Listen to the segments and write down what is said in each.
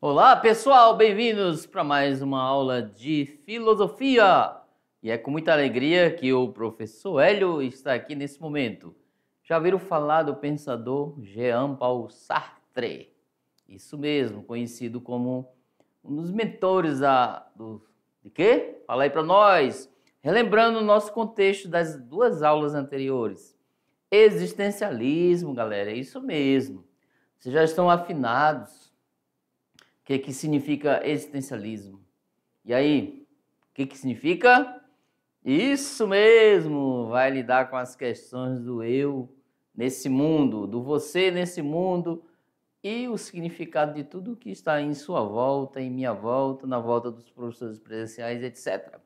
Olá, pessoal, bem-vindos para mais uma aula de filosofia. E é com muita alegria que o professor Hélio está aqui nesse momento. Já ouviram falar do pensador Jean-Paul Sartre? Isso mesmo, conhecido como um dos mentores de quê? Fala aí para nós. Relembrando o nosso contexto das duas aulas anteriores. Existencialismo, galera, é isso mesmo. Vocês já estão afinados. O que significa existencialismo? E aí, o que significa? Isso mesmo, vai lidar com as questões do eu nesse mundo, do você nesse mundo e o significado de tudo que está em sua volta, em minha volta, na volta dos professores presenciais, etc.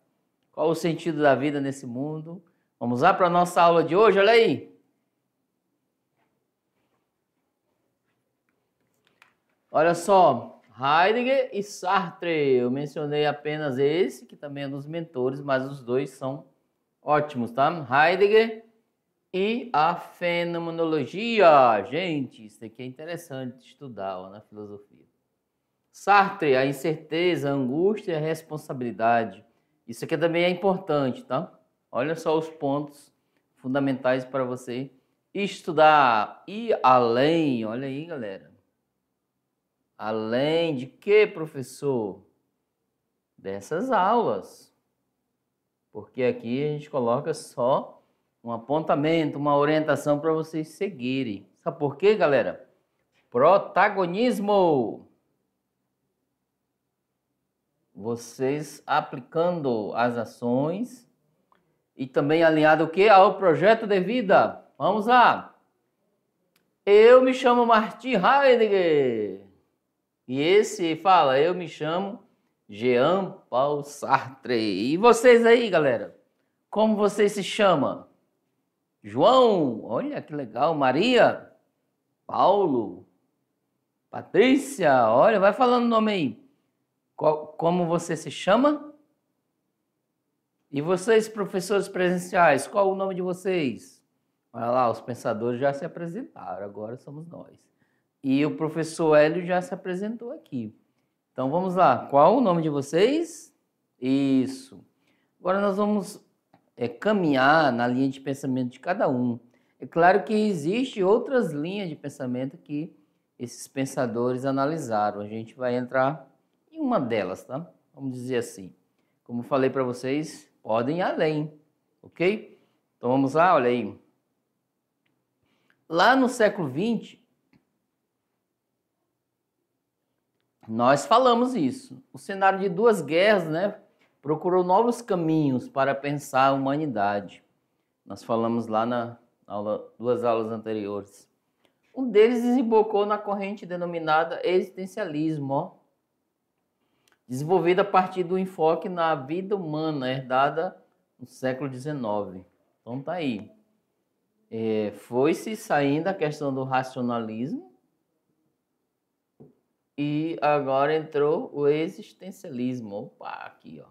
Qual o sentido da vida nesse mundo? Vamos lá para a nossa aula de hoje, olha aí. Olha só. Heidegger e Sartre, eu mencionei apenas esse, que também é dos mentores, mas os dois são ótimos, tá? Heidegger e a fenomenologia. Gente, isso aqui é interessante estudar ó, na filosofia. Sartre, a incerteza, a angústia e a responsabilidade. Isso aqui também é importante, tá? Olha só os pontos fundamentais para você estudar. E além, olha aí, galera. Além de que, professor? Dessas aulas. Porque aqui a gente coloca só um apontamento, uma orientação para vocês seguirem. Sabe por quê, galera? Protagonismo. Vocês aplicando as ações e também alinhado o quê? Ao projeto de vida. Vamos lá. Eu me chamo Martin Heidegger. E esse fala, eu me chamo Jean-Paul Sartre. E vocês aí, galera? Como vocês se chamam? João, olha que legal. Maria, Paulo, Patrícia, olha, vai falando o nome aí. Como você se chama? E vocês, professores presenciais, qual o nome de vocês? Olha lá, os pensadores já se apresentaram, agora somos nós. E o professor Hélio já se apresentou aqui. Então, vamos lá. Qual o nome de vocês? Isso. Agora nós vamos caminhar na linha de pensamento de cada um. É claro que existem outras linhas de pensamento que esses pensadores analisaram. A gente vai entrar em uma delas, tá? Vamos dizer assim. Como falei para vocês, podem ir além, ok? Então, vamos lá, olha aí. Lá no século XX, nós falamos isso. O cenário de duas guerras, né, procurou novos caminhos para pensar a humanidade. Nós falamos lá na duas aulas anteriores. Um deles desembocou na corrente denominada existencialismo, ó, desenvolvida a partir do enfoque na vida humana, herdada no século XIX. Então tá aí. Foi-se saindo a questão do racionalismo, e agora entrou o existencialismo. Opa, aqui, ó.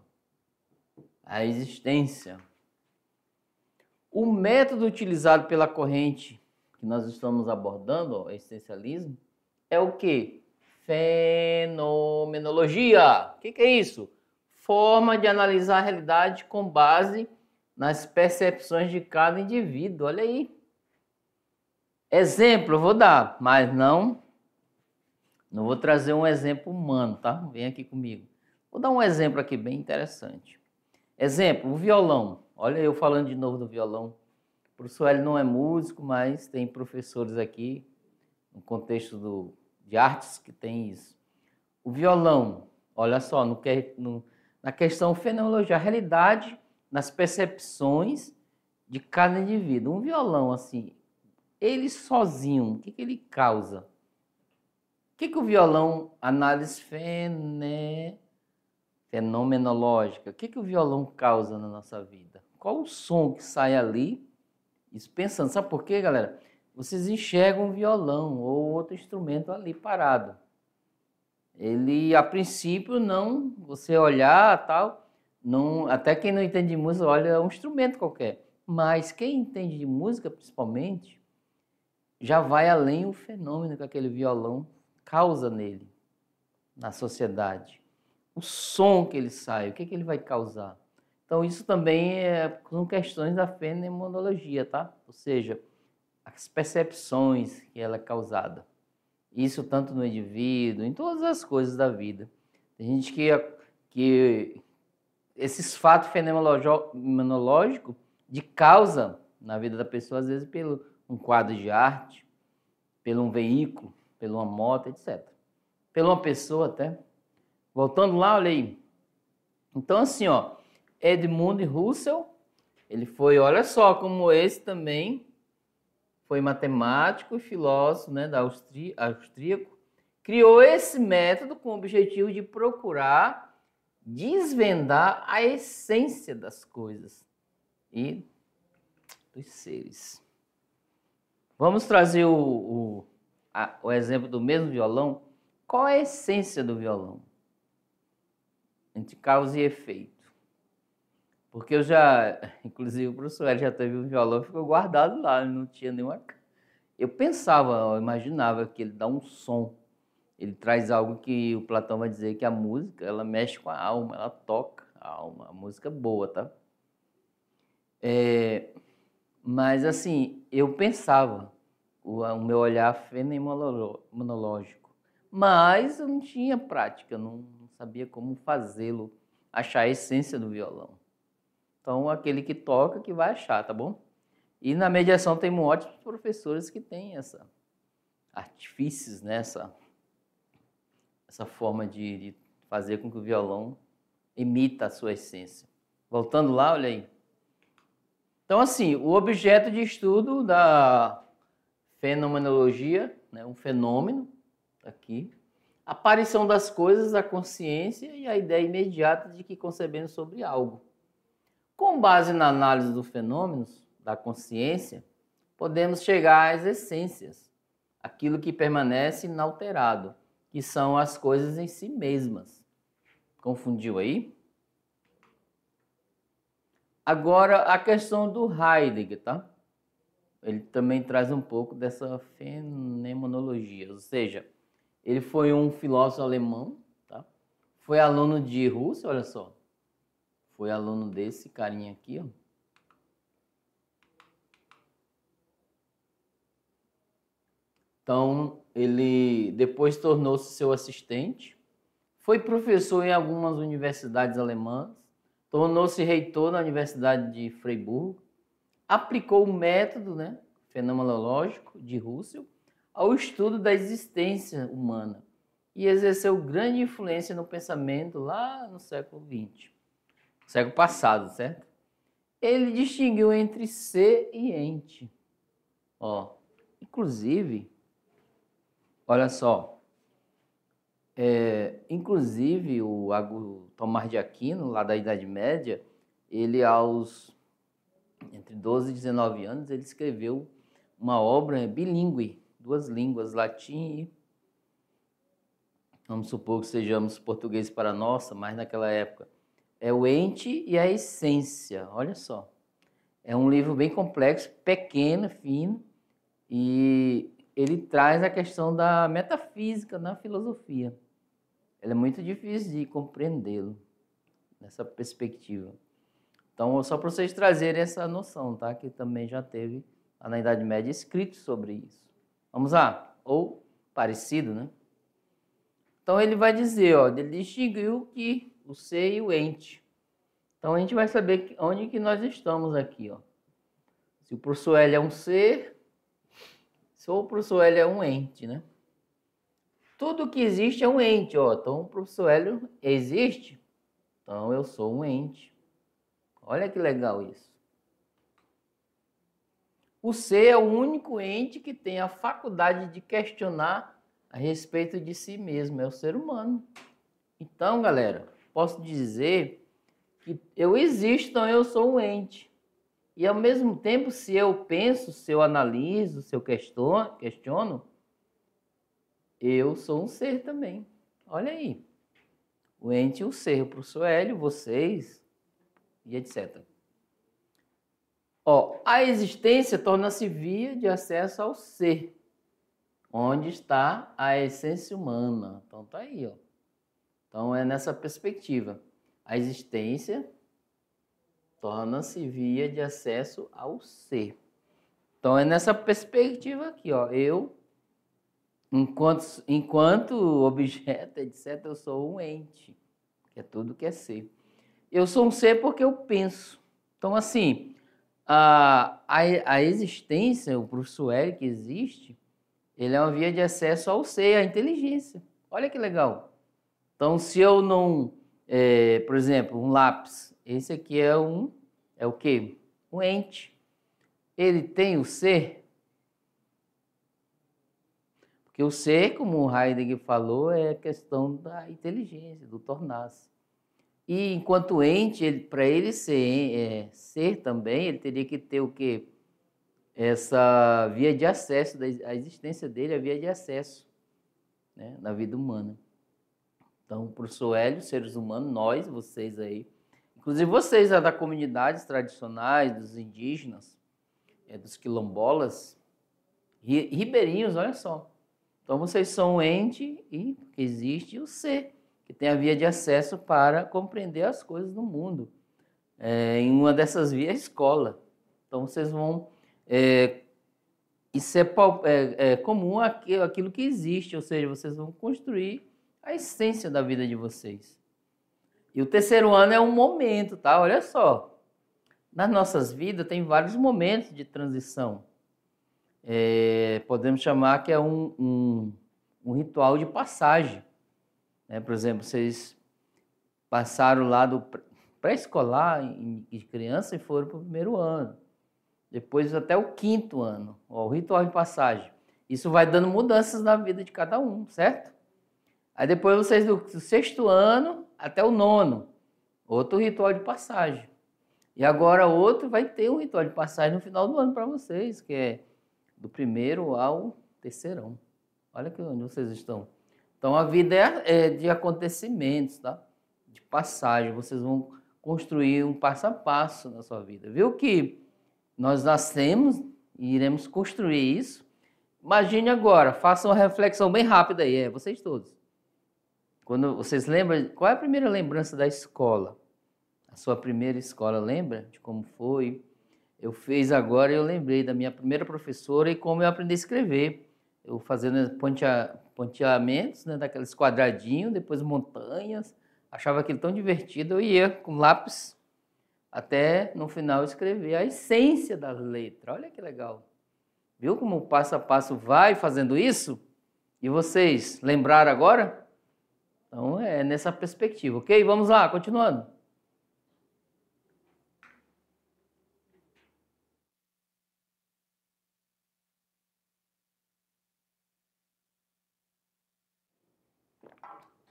A existência. O método utilizado pela corrente que nós estamos abordando, ó, existencialismo, é o quê? Fenomenologia. O que é isso? Forma de analisar a realidade com base nas percepções de cada indivíduo. Olha aí. Exemplo, eu vou dar, mas não vou trazer um exemplo humano, tá? Vem aqui comigo. Vou dar um exemplo aqui bem interessante. Exemplo, o violão. Olha eu falando de novo do violão. O professor Hélio não é músico, mas tem professores aqui, no contexto de artes, que tem isso. O violão, olha só, na questão fenomenologia, a realidade nas percepções de cada indivíduo. Um violão, assim, ele sozinho, o que ele causa? O que o violão, análise fenomenológica, o que o violão causa na nossa vida? Qual o som que sai ali? Isso pensando, sabe por quê, galera? Vocês enxergam um violão ou outro instrumento ali parado. Ele, a princípio, não, você olhar tal, não, até quem não entende de música olha, é um instrumento qualquer. Mas quem entende de música, principalmente, já vai além o fenômeno que aquele violão causa nele. na sociedade. O som que ele sai, o que ele vai causar. Então, isso também são questões da fenomenologia, tá? Ou seja, as percepções que ela é causada. Isso tanto no indivíduo, em todas as coisas da vida. Tem gente que esses fatos fenomenológicos de causa na vida da pessoa, às vezes pelo um quadro de arte, pelo um veículo, pela uma moto, etc. Pela uma pessoa até. Voltando lá, olha aí. Então, assim, ó, Edmund Husserl, ele foi, olha só, como esse também foi matemático e filósofo, né, austríaco, criou esse método com o objetivo de procurar desvendar a essência das coisas e dos seres. Vamos trazer o exemplo do mesmo violão. Qual é a essência do violão? Entre causa e efeito. Porque eu já, inclusive o professor Hélio já teve um violão e ficou guardado lá, não tinha nenhuma. Eu pensava, eu imaginava que ele dá um som. Ele traz algo que o Platão vai dizer que a música, ela mexe com a alma, ela toca a alma. A música é boa, tá? Mas assim, eu pensava, o meu olhar fenomenológico. Mas eu não tinha prática, não sabia como fazê-lo, achar a essência do violão. Então, aquele que toca que vai achar, tá bom? E na mediação tem ótimos professores que têm essa artifícios, né? Essa forma de fazer com que o violão imita a sua essência. Voltando lá, olha aí. Então, assim, o objeto de estudo da fenomenologia, né, um fenômeno, tá aqui, a aparição das coisas, a consciência e a ideia imediata de que concebemos sobre algo. Com base na análise dos fenômenos, da consciência, podemos chegar às essências, aquilo que permanece inalterado, que são as coisas em si mesmas. Confundiu aí? Agora, a questão do Heidegger, tá? Ele também traz um pouco dessa fenomenologia, ou seja, ele foi um filósofo alemão, tá? Foi aluno de Husserl, olha só. Foi aluno desse carinha aqui, ó. Então, ele depois tornou-se seu assistente, foi professor em algumas universidades alemãs, tornou-se reitor na Universidade de Freiburg, aplicou o método, né, fenomenológico de Husserl ao estudo da existência humana e exerceu grande influência no pensamento lá no século XX, século passado, certo? Ele distinguiu entre ser e ente. Ó, inclusive, olha só, inclusive o Tomás de Aquino, lá da Idade Média, ele entre 12 e 19 anos, ele escreveu uma obra bilíngue, duas línguas, latim e, vamos supor que sejamos português para nossa, mas naquela época, é o ente e a essência, olha só. É um livro bem complexo, pequeno, fino, e ele traz a questão da metafísica na filosofia. Ele é muito difícil de compreendê-lo nessa perspectiva. Então, só para vocês trazerem essa noção, tá? Que também já teve, lá na Idade Média, escrito sobre isso. Vamos lá? Ou parecido, né? Então, ele vai dizer, ó, ele distinguiu que o ser e o ente. Então, a gente vai saber onde que nós estamos aqui, ó. Se o professor L é um ser, se o professor L é um ente, né? Tudo que existe é um ente, ó. Então, o professor Hélio existe, então eu sou um ente. Olha que legal isso. O ser é o único ente que tem a faculdade de questionar a respeito de si mesmo, é o ser humano. Então, galera, posso dizer que eu existo, então eu sou um ente. E ao mesmo tempo, se eu penso, se eu analiso, se eu questiono, eu sou um ser também. Olha aí. O ente e o ser, o professor Hélio, vocês e etc. Ó, a existência torna-se via de acesso ao ser, onde está a essência humana. Então tá aí, ó. Então, é nessa perspectiva. A existência torna-se via de acesso ao ser. Então, é nessa perspectiva aqui, ó. Eu, enquanto objeto, etc., eu sou um ente, que é tudo que é ser. Eu sou um ser porque eu penso. Então, assim, a existência, o professor Hélio que existe, ele é uma via de acesso ao ser, à inteligência. Olha que legal. Então, se eu não... por exemplo, um lápis. Esse aqui é o quê? Um ente. Ele tem o ser? Porque o ser, como o Heidegger falou, é a questão da inteligência, do tornar-se. E enquanto ente, para ele ser também, ele teria que ter o quê? Essa via de acesso, a existência dele é a via de acesso, né, na vida humana. Então, o professor Hélio, seres humanos, nós, vocês aí, inclusive vocês das comunidades tradicionais, dos indígenas, dos quilombolas, ribeirinhos, olha só. Então, vocês são o ente e existe o ser, que tem a via de acesso para compreender as coisas do mundo. Em uma dessas vias, a escola. Então, vocês vão... isso é comum aquilo que existe, ou seja, vocês vão construir a essência da vida de vocês. E o terceiro ano é um momento, tá? Olha só. Nas nossas vidas tem vários momentos de transição. Podemos chamar que é um ritual de passagem. Né? Por exemplo, vocês passaram lá do pré-escolar de criança e foram para o primeiro ano. Depois até o quinto ano, o ritual de passagem. Isso vai dando mudanças na vida de cada um, certo? Aí depois vocês do sexto ano até o nono, outro ritual de passagem. E agora outro vai ter um ritual de passagem no final do ano para vocês, que é do primeiro ao terceirão. Olha que onde vocês estão. Então a vida é de acontecimentos, tá? De passagem. Vocês vão construir um passo a passo na sua vida. Viu que nós nascemos e iremos construir isso. Imagine agora, façam uma reflexão bem rápida aí, vocês todos. Quando vocês lembram, qual é a primeira lembrança da escola? A sua primeira escola, lembra de como foi? Eu fiz agora e eu lembrei da minha primeira professora e como eu aprendi a escrever. Eu fazendo ponteamentos, né, daqueles quadradinhos, depois montanhas. Achava aquilo tão divertido. Eu ia com lápis até no final escrever a essência da letra. Olha que legal. Viu como o passo a passo vai fazendo isso? E vocês lembraram agora? Então é nessa perspectiva, ok? Vamos lá, continuando.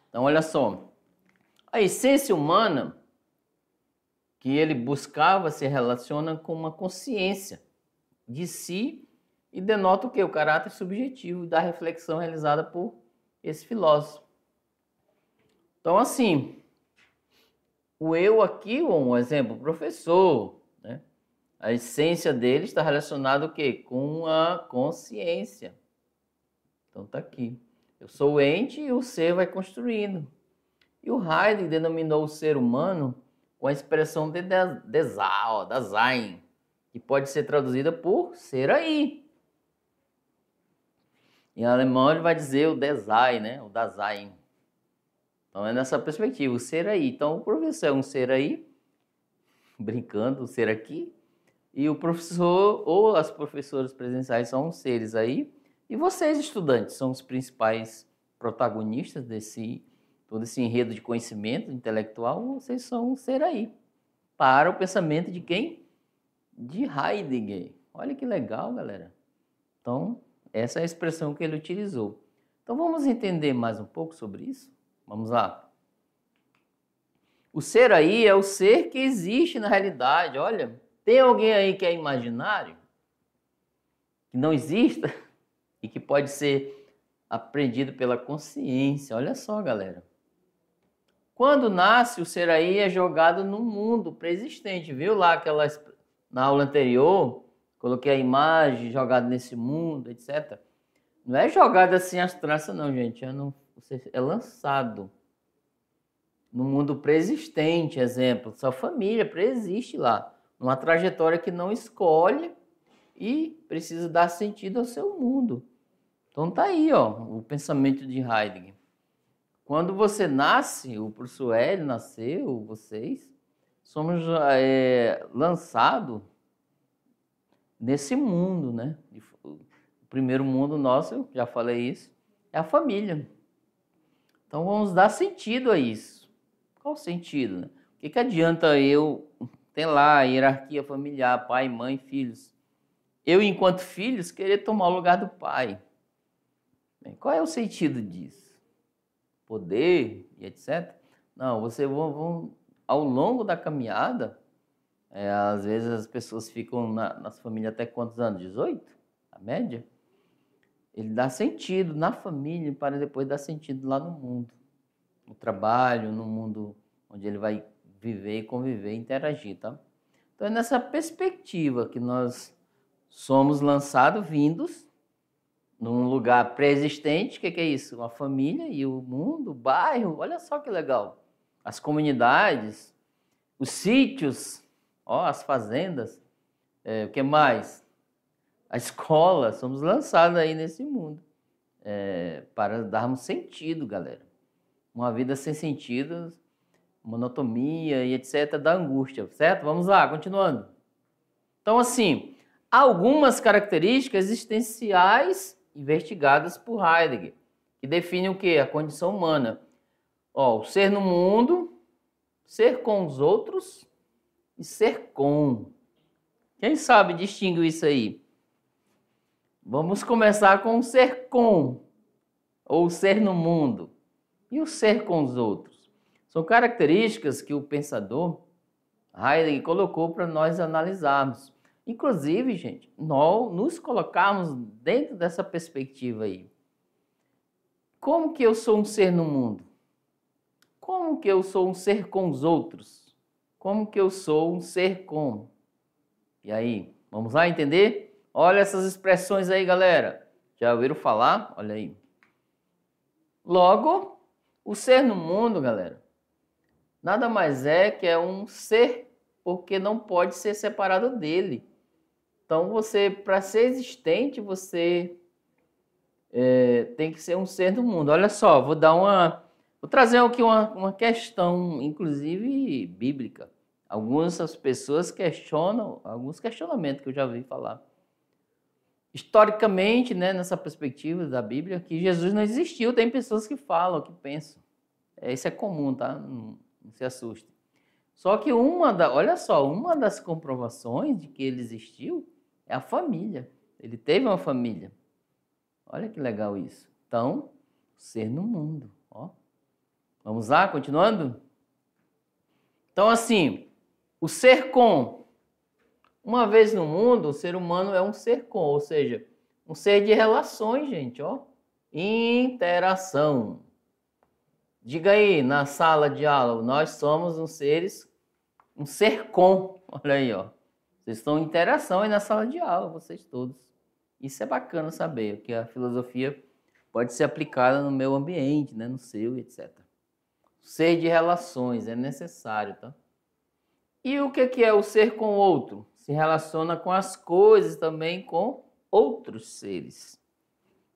Então olha só, a essência humana que ele buscava se relaciona com uma consciência de si e denota o quê? O caráter subjetivo da reflexão realizada por esse filósofo. Então, assim, o eu aqui, um exemplo, o professor, né? A essência dele está relacionada o quê? Com a consciência. Então, tá aqui. Eu sou o ente e o ser vai construindo. E o Heidegger denominou o ser humano com a expressão de Dasein, que pode ser traduzida por ser aí. Em alemão ele vai dizer o Dasein, né? O Dasein. Então é nessa perspectiva, o ser aí. Então o professor é um ser aí, brincando, o ser aqui. E o professor ou as professoras presenciais são os seres aí. E vocês, estudantes, são os principais protagonistas todo esse enredo de conhecimento intelectual. Vocês são um ser aí. Para o pensamento de quem? De Heidegger. Olha que legal, galera. Então, essa é a expressão que ele utilizou. Então, vamos entender mais um pouco sobre isso? Vamos lá. O ser aí é o ser que existe na realidade. Olha, tem alguém aí que é imaginário? Que não exista? E que pode ser aprendido pela consciência. Olha só, galera. Quando nasce, o ser aí é jogado no mundo pré-existente. Viu lá na aula anterior? Coloquei a imagem jogada nesse mundo, etc. Não é jogado assim às traças, não, gente. É lançado. no mundo preexistente, exemplo, sua família preexiste lá, numa trajetória que não escolhe e precisa dar sentido ao seu mundo. Então tá aí, ó, o pensamento de Heidegger. Quando você nasce, o professor Hélio nasceu, vocês, somos lançados nesse mundo, né? O primeiro mundo nosso, eu já falei isso, é a família. Então vamos dar sentido a isso. Qual o sentido, né? O que adianta eu ter lá a hierarquia familiar, pai, mãe, filhos? Eu, enquanto filhos, querer tomar o lugar do pai. Qual é o sentido disso? Poder e etc. Não, você vão ao longo da caminhada, às vezes as pessoas ficam nas famílias até quantos anos? 18? A média? Ele dá sentido na família para depois dar sentido lá no mundo. No trabalho, no mundo onde ele vai viver, conviver, interagir, tá? Então é nessa perspectiva que nós somos lançados, vindos, num lugar pré-existente. O que é isso? A família e o mundo, o bairro, olha só que legal. As comunidades, os sítios, ó, as fazendas, o que mais? A escola, somos lançados aí nesse mundo para darmos sentido, galera. Uma vida sem sentido, monotonia e etc. da angústia, certo? Vamos lá, continuando. Então, assim, algumas características existenciais investigadas por Heidegger, que definem o quê? A condição humana. Ó, o ser no mundo, ser com os outros e ser com. Quem sabe distingue isso aí? Vamos começar com o ser com, ou o ser no mundo, e o ser com os outros. São características que o pensador Heidegger colocou para nós analisarmos. Inclusive, gente, nós nos colocarmos dentro dessa perspectiva aí. Como que eu sou um ser no mundo? Como que eu sou um ser com os outros? Como que eu sou um ser com? E aí, vamos lá entender? Olha essas expressões aí, galera. Já ouviram falar? Olha aí. Logo, o ser no mundo, galera, nada mais é que um ser, porque não pode ser separado dele. Então, você, para ser existente, você tem que ser um ser do mundo. Olha só, vou trazer aqui uma questão, inclusive bíblica. Algumas pessoas questionam, alguns questionamentos que eu já ouvi falar. Historicamente, né, nessa perspectiva da Bíblia, que Jesus não existiu. Tem pessoas que falam, que pensam. Isso é comum, tá? Não se assuste. Só que olha só, uma das comprovações de que ele existiu é a família. Ele teve uma família. Olha que legal isso. Então, ser no mundo. Ó. Vamos lá, continuando? Então, assim, o ser com. Uma vez no mundo, o ser humano é um ser com, ou seja, um ser de relações, gente, ó. Interação. Diga aí, na sala de aula, nós somos um ser com. Olha aí, ó. Vocês estão em interação aí na sala de aula, vocês todos. Isso é bacana saber, que a filosofia pode ser aplicada no meu ambiente, né, no seu, etc. Ser de relações é necessário, tá? E o que é o ser com o outro? Se relaciona com as coisas, também com outros seres.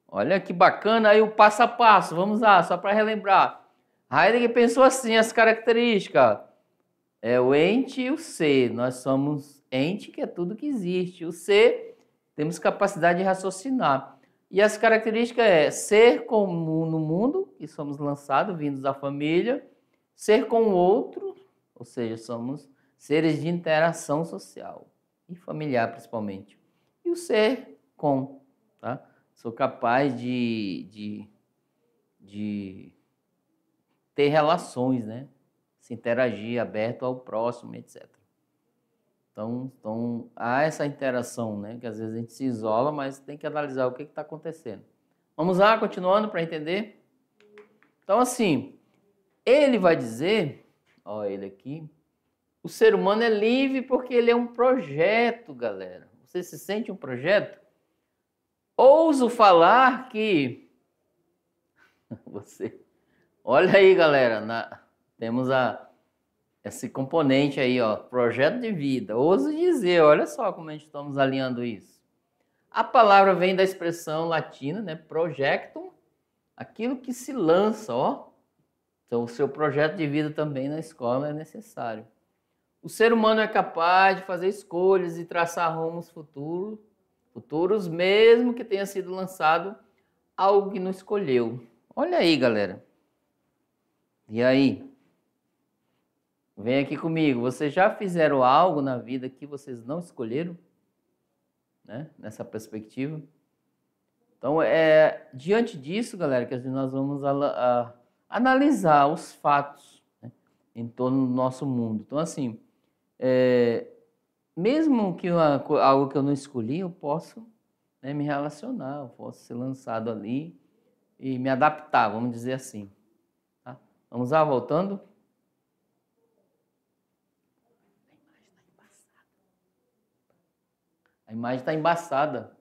Olha que bacana aí o passo a passo. Vamos lá, só para relembrar. Heidegger pensou assim, as características. O ente e o ser. Nós somos ente, que é tudo que existe. O ser, temos capacidade de raciocinar. E as características ser comum no mundo, que somos lançados, vindos da família. Ser com o outro, ou seja, somos seres de interação social e familiar, principalmente. E o ser com, tá? Sou capaz de ter relações, né? Se interagir, aberto ao próximo, etc. Então, há essa interação, né? Que às vezes a gente se isola, mas tem que analisar o que está acontecendo. Vamos lá, continuando para entender? Então, assim, ele vai dizer, ó, ele aqui, o ser humano é livre porque ele é um projeto, galera. Você se sente um projeto? Ouso falar que... Olha aí, galera, Temos esse componente aí, ó, projeto de vida. Ouso dizer, olha só como a gente estamos alinhando isso. A palavra vem da expressão latina, né? Projectum, aquilo que se lança, ó. Então, o seu projeto de vida também na escola é necessário. O ser humano é capaz de fazer escolhas e traçar rumos futuros, mesmo que tenha sido lançado algo que não escolheu. Olha aí, galera. E aí? Vem aqui comigo. Vocês já fizeram algo na vida que vocês não escolheram? Né? Nessa perspectiva. Então, diante disso, galera, que nós vamos analisar os fatos, né, em torno do nosso mundo. Então, assim, mesmo que algo que eu não escolhi, eu posso, né, me relacionar, eu posso ser lançado ali e me adaptar, vamos dizer assim. Tá? Vamos lá, voltando. A imagem está embaçada.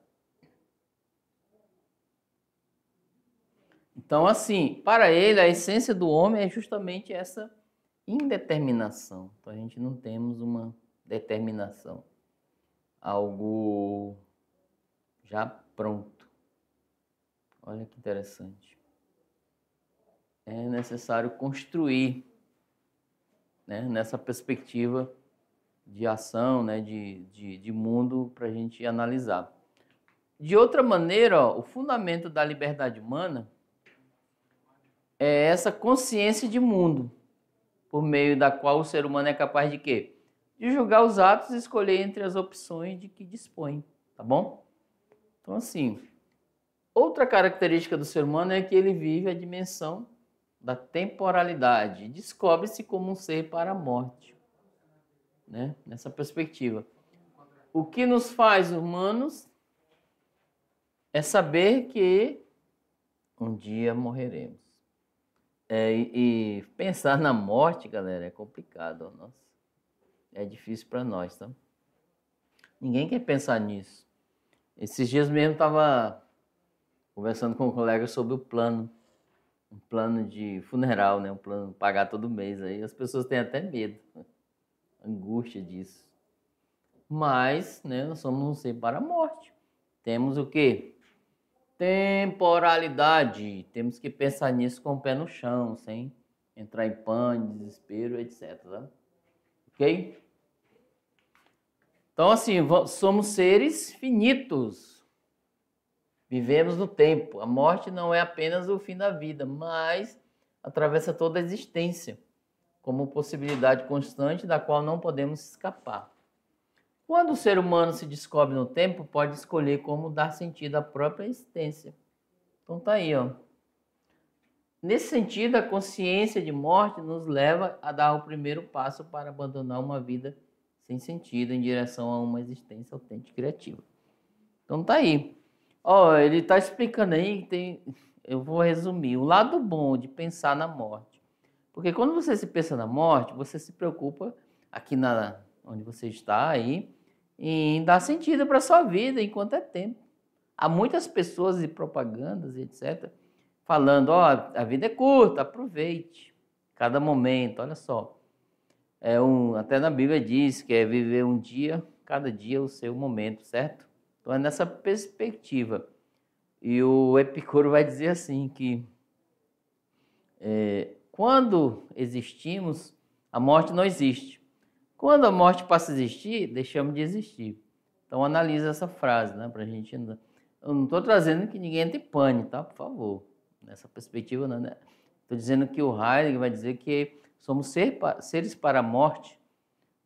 Então, assim, para ele, a essência do homem é justamente essa indeterminação. Então, a gente não temos uma determinação, algo já pronto. Olha que interessante. É necessário construir, né, nessa perspectiva de ação, né, de mundo para a gente analisar. De outra maneira, ó, o fundamento da liberdade humana é essa consciência de mundo, por meio da qual o ser humano é capaz de quê? De julgar os atos e escolher entre as opções de que dispõe, tá bom? Então, assim, outra característica do ser humano é que ele vive a dimensão da temporalidade e descobre-se como um ser para a morte, né? Nessa perspectiva. O que nos faz humanos é saber que um dia morreremos. E pensar na morte, galera, é complicado. Nossa. É difícil para nós, tá? Ninguém quer pensar nisso. Esses dias mesmo estava conversando com um colega sobre o plano. Um plano de funeral, né? Um plano de pagar todo mês. Aí as pessoas têm até medo. Angústia disso. Mas, né, nós somos um ser para a morte. Temos o quê? Temporalidade. Temos que pensar nisso com o pé no chão, sem entrar em pânico, desespero, etc. Tá? Ok? Então, assim, somos seres finitos. Vivemos no tempo. A morte não é apenas o fim da vida, mas atravessa toda a existência, como possibilidade constante da qual não podemos escapar. Quando o ser humano se descobre no tempo, pode escolher como dar sentido à própria existência. Então tá aí, ó. Nesse sentido, a consciência de morte nos leva a dar o primeiro passo para abandonar uma vida sem sentido em direção a uma existência autêntica e criativa. Então tá aí. Ó, ele tá explicando aí, eu vou resumir, o lado bom de pensar na morte. Porque quando você se pensa na morte, você se preocupa aqui onde você está aí, em dar sentido para a sua vida enquanto é tempo. Há muitas pessoas e propagandas e etc. falando, ó, a vida é curta, aproveite cada momento, olha só. Até na Bíblia diz que é viver um dia, cada dia o seu momento, certo? Então é nessa perspectiva. E o Epicuro vai dizer assim que quando existimos, a morte não existe. Quando a morte passa a existir, deixamos de existir. Então analisa essa frase, né? Pra gente. Eu não estou trazendo que ninguém entre em pânico, tá? Por favor. Nessa perspectiva, não, né? Estou dizendo que o Heidegger vai dizer que somos seres para a morte,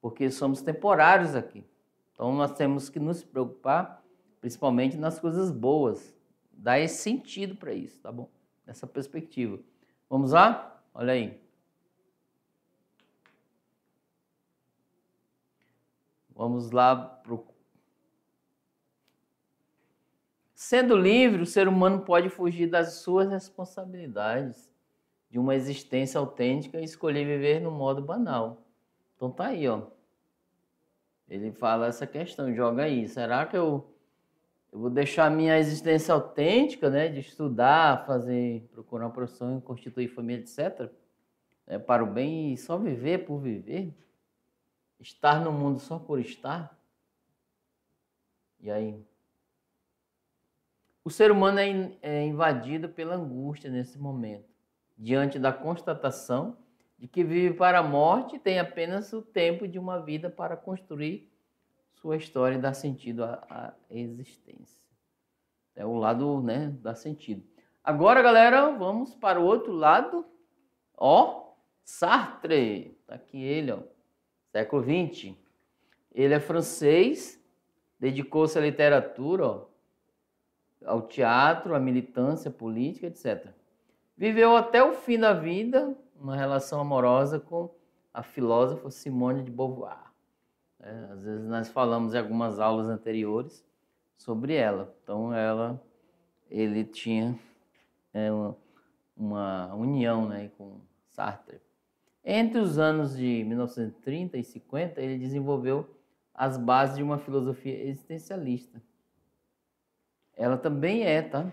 porque somos temporários aqui. Então nós temos que nos preocupar, principalmente nas coisas boas. Dar esse sentido para isso, tá bom? Nessa perspectiva. Vamos lá? Olha aí. Vamos lá. Sendo livre, o ser humano pode fugir das suas responsabilidades de uma existência autêntica e escolher viver no modo banal. Então tá aí, ó. Ele fala essa questão, joga aí. Será que eu vou deixar a minha existência autêntica, né, de estudar, procurar uma profissão, constituir família, etc., né, para o bem e só viver por viver, estar no mundo só por estar. E aí? O ser humano é invadido pela angústia nesse momento, diante da constatação de que vive para a morte e tem apenas o tempo de uma vida para construir sua história e dar sentido à existência. É o lado, né, dá sentido. Agora, galera, vamos para o outro lado. Ó, Sartre, tá aqui ele, ó, século XX. Ele é francês, dedicou-se à literatura, ó, ao teatro, à militância política, etc. Viveu até o fim da vida uma relação amorosa com a filósofa Simone de Beauvoir. Às vezes nós falamos em algumas aulas anteriores sobre ela. Então ele tinha uma união, né, com Sartre. Entre os anos de 1930 e 50, ele desenvolveu as bases de uma filosofia existencialista. Ela também tá?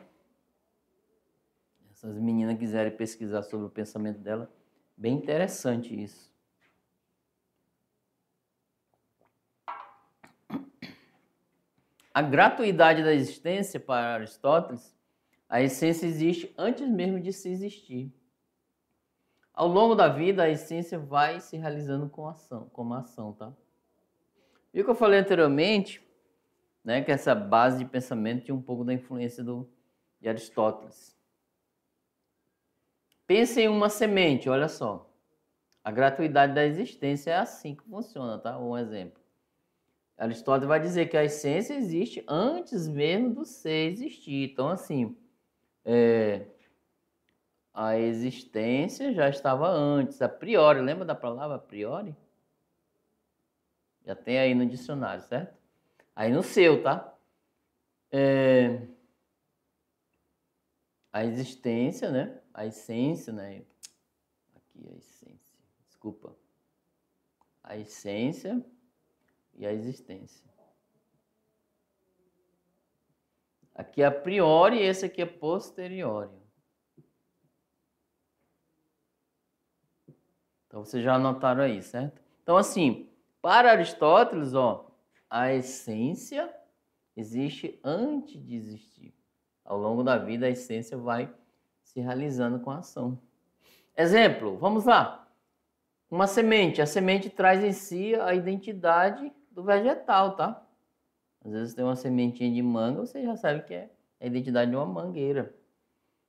Essas meninas quiserem pesquisar sobre o pensamento dela, bem interessante isso. A gratuidade da existência, para Aristóteles, a essência existe antes mesmo de se existir. Ao longo da vida, a essência vai se realizando como ação, tá? Viu que eu falei anteriormente, né, que essa base de pensamento tinha um pouco da influência de Aristóteles. Pense em uma semente, olha só. A gratuidade da existência é assim que funciona, tá? Um exemplo. Aristóteles vai dizer que a essência existe antes mesmo do ser existir. Então, assim, a existência já estava antes, a priori. Lembra da palavra a priori? Já tem aí no dicionário, certo? Aí no seu, tá? A existência, né? A essência, né? Aqui a essência. Desculpa. A essência e a existência. Aqui é a priori e esse aqui é posteriori. Então vocês já anotaram aí, certo? Então assim, para Aristóteles, ó, a essência existe antes de existir. Ao longo da vida a essência vai se realizando com a ação. Exemplo, vamos lá. Uma semente, a semente traz em si a identidade do vegetal, tá? Às vezes tem uma sementinha de manga, você já sabe que é a identidade de uma mangueira.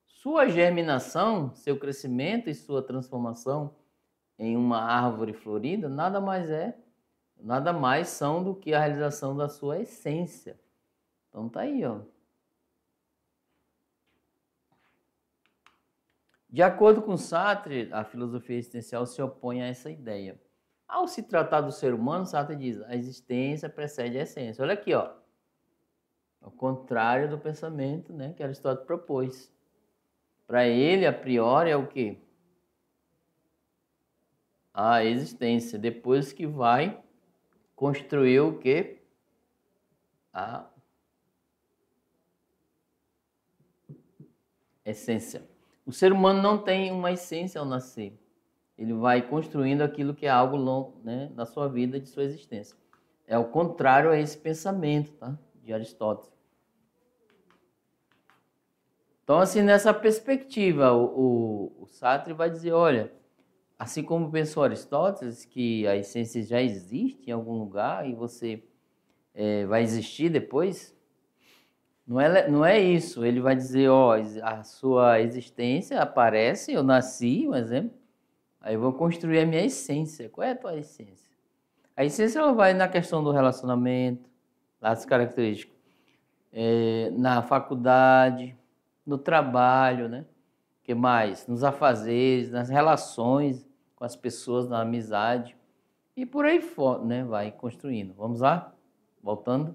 Sua germinação, seu crescimento e sua transformação em uma árvore florida, nada mais são do que a realização da sua essência. Então tá aí, ó. De acordo com Sartre, a filosofia existencial se opõe a essa ideia. Ao se tratar do ser humano, Sartre diz, a existência precede a essência. Olha aqui, ó. Ao contrário do pensamento, né, que Aristóteles propôs. Para ele, a priori, é o quê? A existência. Depois que vai construir o quê? A essência. O ser humano não tem uma essência ao nascer. Ele vai construindo aquilo que é algo longo, né, da sua vida, de sua existência. É o contrário a esse pensamento, tá, de Aristóteles. Então, assim, nessa perspectiva, o Sartre vai dizer, olha, assim como pensou Aristóteles, que a essência já existe em algum lugar e você vai existir depois, não é isso. Ele vai dizer, ó, a sua existência aparece, eu nasci, um exemplo, aí eu vou construir a minha essência. Qual é a tua essência? A essência ela vai na questão do relacionamento, das características, na faculdade, no trabalho, né? O que mais? Nos afazeres, nas relações com as pessoas, na amizade e por aí fora, né? Vai construindo. Vamos lá? Voltando.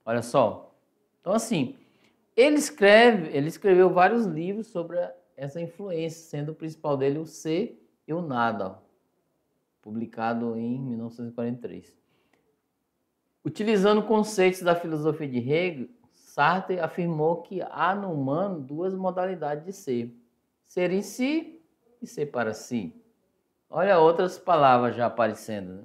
Olha só. Então, assim, ele escreveu vários livros sobre essa influência, sendo o principal dele o Ser e o Nada, publicado em 1943. Utilizando conceitos da filosofia de Hegel, Sartre afirmou que há no humano duas modalidades de ser: ser em si e ser para si. Olha outras palavras já aparecendo, né?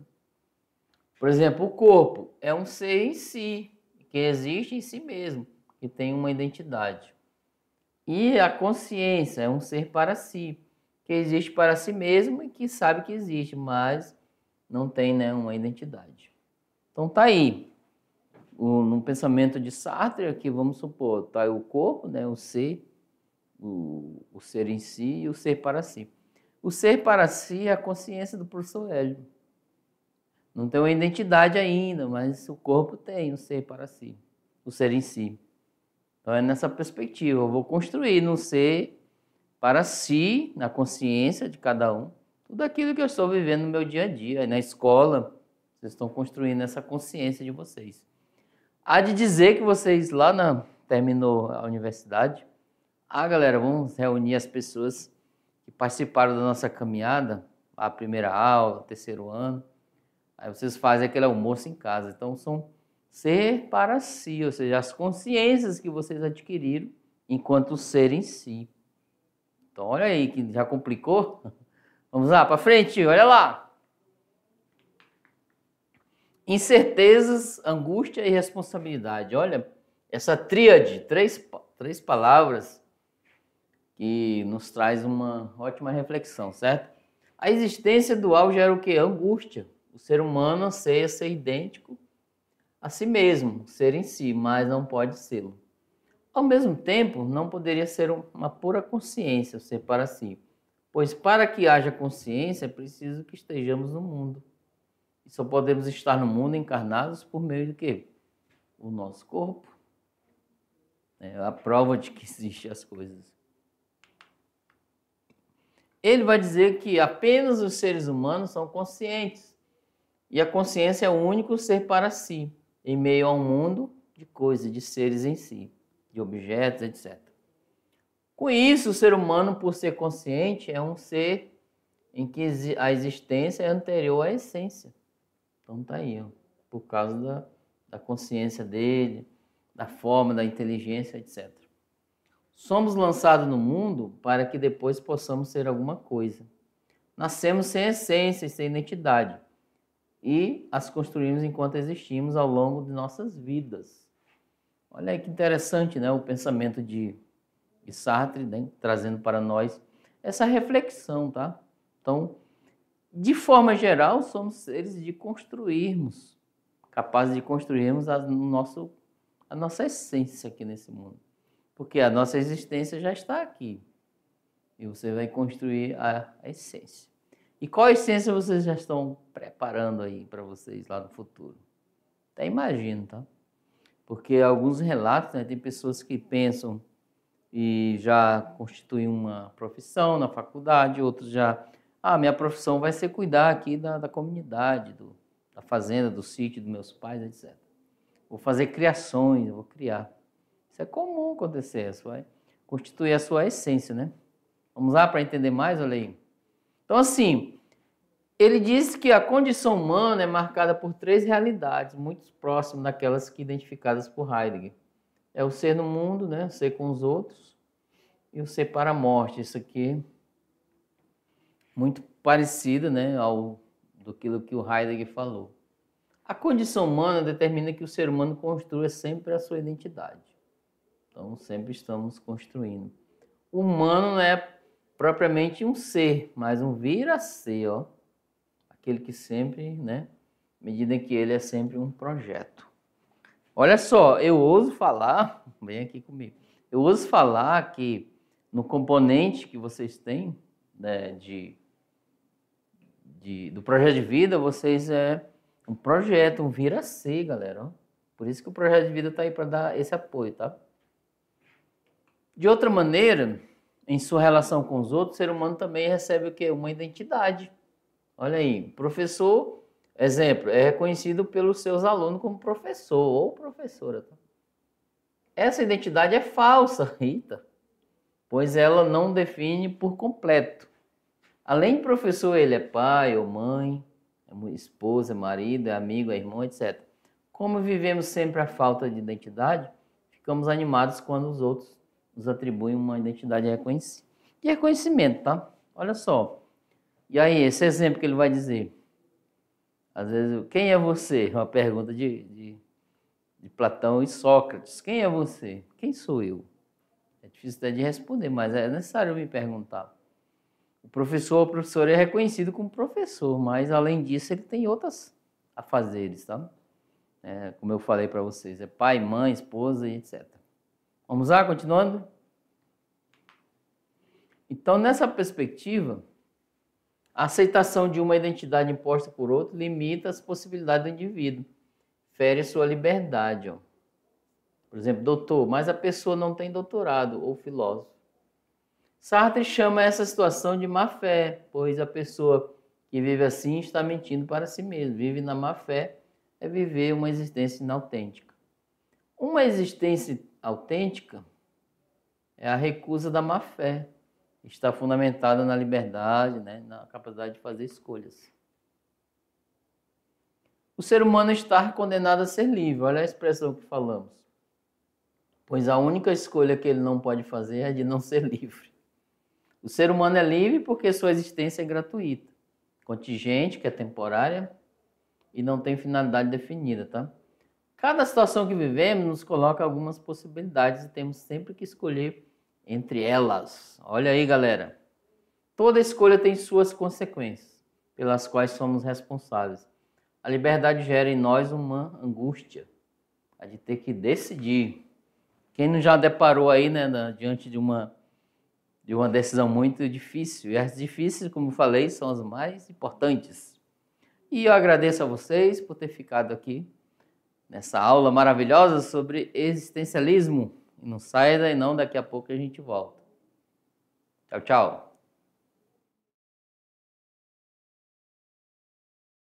Por exemplo, o corpo é um ser em si, que existe em si mesmo, que tem uma identidade. E a consciência é um ser para si, que existe para si mesmo e que sabe que existe, mas não tem, né, uma identidade. Então tá aí. No pensamento de Sartre, aqui vamos supor, tá aí o corpo, né, o ser, o ser em si e o ser para si. O ser para si é a consciência do professor Hélio. Não tem uma identidade ainda, mas o corpo tem o ser para si, o ser em si. Então é nessa perspectiva, eu vou construir no ser para si, na consciência de cada um, tudo aquilo que eu estou vivendo no meu dia a dia, na escola, vocês estão construindo essa consciência de vocês. Há de dizer que vocês terminou a universidade, galera, vamos reunir as pessoas que participaram da nossa caminhada, a primeira aula, o terceiro ano, aí vocês fazem aquele almoço em casa. Então são ser para si, ou seja, as consciências que vocês adquiriram enquanto ser em si. Então olha aí que já complicou. Vamos lá, para frente, olha lá. Incertezas, angústia e responsabilidade. Olha, essa tríade, três palavras que nos traz uma ótima reflexão, certo? A existência dual gera o quê? Angústia. O ser humano anseia ser idêntico a si mesmo, ser em si, mas não pode ser. Ao mesmo tempo, não poderia ser uma pura consciência, ser para si, pois para que haja consciência é preciso que estejamos no mundo. E só podemos estar no mundo encarnados por meio do quê? O nosso corpo. É a prova de que existem as coisas. Ele vai dizer que apenas os seres humanos são conscientes. E a consciência é o único ser para si, em meio a um mundo de coisas, de seres em si, de objetos, etc. Com isso, o ser humano, por ser consciente, é um ser em que a existência é anterior à essência. Então tá aí, ó, por causa da consciência dele, da forma, da inteligência, etc. Somos lançados no mundo para que depois possamos ser alguma coisa. Nascemos sem essência e sem identidade. E as construímos enquanto existimos ao longo de nossas vidas. Olha aí que interessante, né? O pensamento de Sartre, né? Trazendo para nós essa reflexão, tá? Então, de forma geral, somos seres de construirmos, capazes de construirmos a nossa essência aqui nesse mundo. Porque a nossa existência já está aqui. E você vai construir a essência. E qual essência vocês já estão preparando aí para vocês lá no futuro? Até imagino, tá? Porque alguns relatos, né, tem pessoas que pensam e já constituem uma profissão na faculdade, outros já, minha profissão vai ser cuidar aqui da comunidade, da fazenda, do sítio dos meus pais, etc. Vou fazer criações, vou criar. Isso é comum acontecer, isso vai constituir a sua essência, né? Vamos lá para entender mais, olha aí. Então, assim, ele diz que a condição humana é marcada por três realidades, muito próximas daquelas que identificadas por Heidegger. É o ser no mundo, né? O ser com os outros, e o ser para a morte. Isso aqui muito parecido, né, daquilo que o Heidegger falou. A condição humana determina que o ser humano construa sempre a sua identidade. Então, sempre estamos construindo. O humano não é propriamente um ser, mas um vir a ser, ó. Aquele que sempre, né, à medida que ele é sempre um projeto. Olha só, eu ouso falar, vem aqui comigo, eu ouso falar que no componente que vocês têm, né, do projeto de vida, vocês é um projeto, um vir a ser, galera. Ó. Por isso que o projeto de vida está aí para dar esse apoio, tá? De outra maneira, em sua relação com os outros, o ser humano também recebe o quê? Uma identidade. Olha aí, professor, exemplo, é reconhecido pelos seus alunos como professor ou professora. Tá? Essa identidade é falsa, Rita, pois ela não define por completo. Além de professor, ele é pai ou mãe, é esposa, marido, é amigo, é irmão, etc. Como vivemos sempre a falta de identidade, ficamos animados quando os outros nos atribuem uma identidade de reconhecimento, tá? Olha só, E aí, esse exemplo que ele vai dizer. Às vezes, quem é você? Uma pergunta de Platão e Sócrates. Quem é você? Quem sou eu? É difícil até de responder, mas é necessário me perguntar. O professor ou professor é reconhecido como professor, mas além disso ele tem outras afazeres, tá? Como eu falei para vocês, é pai, mãe, esposa e etc. Vamos lá, continuando? Então, nessa perspectiva, a aceitação de uma identidade imposta por outro limita as possibilidades do indivíduo, fere sua liberdade. Ó. Por exemplo, doutor, mas a pessoa não tem doutorado, ou filósofo. Sartre chama essa situação de má fé, pois a pessoa que vive assim está mentindo para si mesma. Vive na má fé é viver uma existência inautêntica. Uma existência autêntica é a recusa da má fé. Está fundamentada na liberdade, né, na capacidade de fazer escolhas. O ser humano está condenado a ser livre. Olha a expressão que falamos. Pois a única escolha que ele não pode fazer é de não ser livre. O ser humano é livre porque sua existência é gratuita, contingente, que é temporária e não tem finalidade definida, tá? Cada situação que vivemos nos coloca algumas possibilidades e temos sempre que escolher entre elas. Olha aí, galera. Toda escolha tem suas consequências, pelas quais somos responsáveis. A liberdade gera em nós uma angústia, a de ter que decidir. Quem não já deparou aí, né, diante de uma decisão muito difícil? E as difíceis, como eu falei, são as mais importantes. E eu agradeço a vocês por ter ficado aqui nessa aula maravilhosa sobre existencialismo. E não saia daí não, daqui a pouco a gente volta. Tchau, tchau.